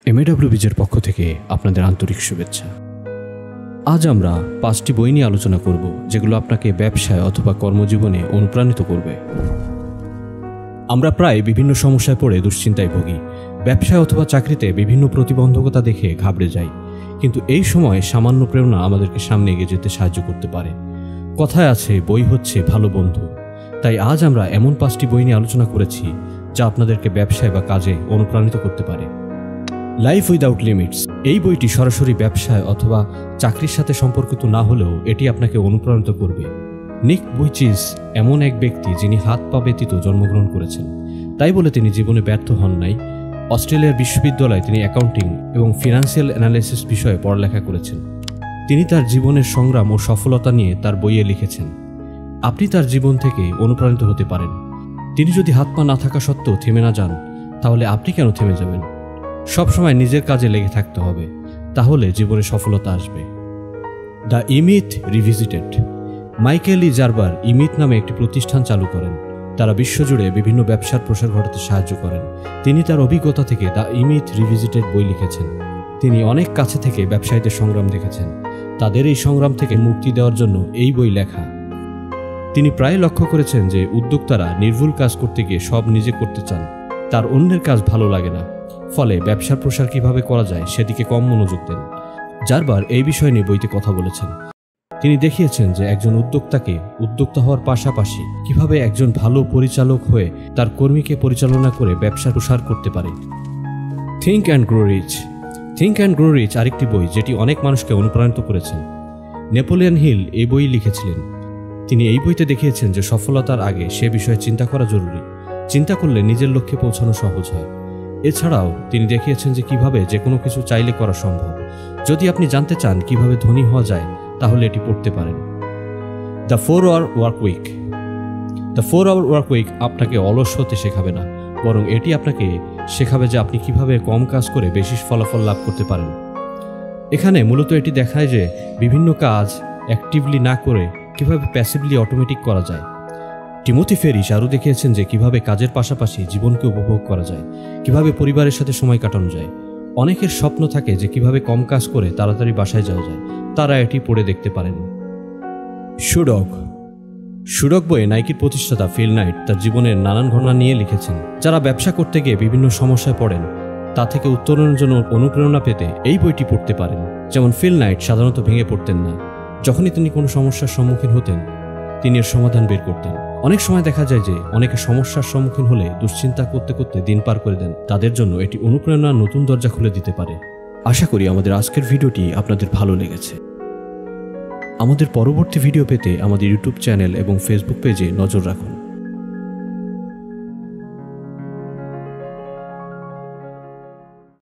MAWBIZ-এর পক্ষ থেকে আপনাদের আন্তরিক শুভেচ্ছা। আজ আমরা 5টি বই নিয়ে আলোচনা করব যেগুলো আপনাকে ব্যবসায় অথবা কর্মজীবনে অনুপ্রাণিত করবে। আমরা প্রায় বিভিন্ন সমস্যায় পড়ে দুশ্চিন্তায় ভুগি। ব্যবসায় অথবা চাকরিতে বিভিন্ন প্রতিবন্ধকতা দেখে ঘাবড়ে যাই, কিন্তু এই সময় সামান্য প্রেরণা আমাদেরকে সামনে এগিয়ে যেতে সাহায্য করতে পারে। কথায় আছে, বই হচ্ছে ভালো বন্ধু। তাই আজ আমরা এমন 5টি বই নিয়ে আলোচনা করেছি যা আপনাদেরকে ব্যবসায় বা কাজে অনুপ্রাণিত করতে পারে। লাইফ উইদাউট লিমিটস এই বইটি সরাসরি ব্যবসায় অথবা চাকরির সাথে সম্পর্কিত না হলেও এটি আপনাকে অনুপ্রাণিত করবে। নিক বুইচিচ এমন এক ব্যক্তি যিনি হাত পা ব্যতীত জন্মগ্রহণ করেছেন, তাই বলে তিনি জীবনে ব্যর্থ হন নাই। অস্ট্রেলিয়ার বিশ্ববিদ্যালয়ে তিনি অ্যাকাউন্টিং এবং ফিনান্সিয়াল অ্যানালাইসিস বিষয়ে পড়ালেখা করেছেন। তিনি তার জীবনের সংগ্রাম ও সফলতা নিয়ে তার বইয়ে লিখেছেন। আপনি তার জীবন থেকে অনুপ্রাণিত হতে পারেন। তিনি যদি হাত পা না থাকা সত্ত্বেও থেমে না যান, তাহলে আপনি কেন থেমে যাবেন? সবসময় নিজের কাজে লেগে থাকতে হবে, তাহলে জীবনে সফলতা আসবে। দ্য ইমিথ রিভিজিটেড মাইকেল ই জারবার ইমিথ নামে একটি প্রতিষ্ঠান চালু করেন। তারা বিশ্বজুড়ে বিভিন্ন ব্যবসার প্রসার ঘটাতে সাহায্য করেন। তিনি তার অভিজ্ঞতা থেকে দ্য ইমিথ রিভিজিটেড বই লিখেছেন। তিনি অনেক কাছে থেকে ব্যবসায়ীদের সংগ্রাম দেখেছেন। তাদের এই সংগ্রাম থেকে মুক্তি দেওয়ার জন্য এই বই লেখা। তিনি প্রায় লক্ষ্য করেছেন যে উদ্যোক্তারা নির্ভুল কাজ করতে গিয়ে সব নিজে করতে চান, তার অন্যের কাজ ভালো লাগে না। ফলে ব্যবসার প্রসার কিভাবে করা যায় সেদিকে কম মনোযোগ দেন। জারবার এই বিষয় নিয়ে বইতে কথা বলেছেন। তিনি দেখিয়েছেন যে একজন উদ্যোক্তাকে উদ্যোক্তা হওয়ার পাশাপাশি কিভাবে একজন ভালো পরিচালক হয়ে তার কর্মীকে পরিচালনা করে ব্যবসার প্রসার করতে পারে। Think and grow rich think and grow rich আরেকটি বই যেটি অনেক মানুষকে অনুপ্রাণিত করেছেন। নেপোলিয়ন হিল এই বই লিখেছিলেন। তিনি এই বইতে দেখিয়েছেন যে সফলতার আগে সে বিষয়ে চিন্তা করা জরুরি। চিন্তা করলে নিজের লক্ষ্যে পৌঁছানো সহজ হয়। এছাড়াও তিনি দেখিয়েছেন যে কিভাবে যে কোনো কিছু চাইলে করা সম্ভব। যদি আপনি জানতে চান কিভাবে ধনী হওয়া যায়, তাহলে এটি পড়তে পারেন। The 4-Hour work week the 4-Hour work week আপনাকে অলস হতে শেখাবে না, বরং এটি আপনাকে শেখাবে যে আপনি কিভাবে কম কাজ করে বেশি ফলাফল লাভ করতে পারেন। এখানে মূলত এটি দেখায় যে বিভিন্ন কাজ অ্যাক্টিভলি না করে কিভাবে প্যাসিভলি অটোমেটিক করা যায়। টিমোথি ফেরিস আরও দেখিয়েছেন যে কিভাবে কাজের পাশাপাশি জীবনকে উপভোগ করা যায়, কিভাবে পরিবারের সাথে সময় কাটানো যায়। অনেকের স্বপ্ন থাকে যে কিভাবে কম কাজ করে তাড়াতাড়ি বাসায় যাওয়া যায়। তারা এটি পড়ে দেখতে পারেন। শুডক বইয়ে নাইকির প্রতিষ্ঠাতা ফিল নাইট তার জীবনের নানান ঘটনা নিয়ে লিখেছেন। যারা ব্যবসা করতে গিয়ে বিভিন্ন সমস্যায় পড়েন, তা থেকে উত্তরণের জন্য অনুপ্রেরণা পেতে এই বইটি পড়তে পারেন। যেমন ফিল নাইট সাধারণত ভেঙে পড়তেন না। যখনই তিনি কোনো সমস্যার সম্মুখীন হতেন, তিনি এর সমাধান বের করতেন। অনেক সময় দেখা যায় যে অনেকে সমস্যার সম্মুখীন হলে দুশ্চিন্তা করতে করতে দিন পার করে দেন। তাদের জন্য এটি অনুপ্রেরণার নতুন দরজা খুলে দিতে পারে। আশা করি আমাদের আজকের ভিডিওটি আপনাদের ভালো লেগেছে। আমাদের পরবর্তী ভিডিও পেতে আমাদের ইউটিউব চ্যানেল এবং ফেসবুক পেজে নজর রাখুন।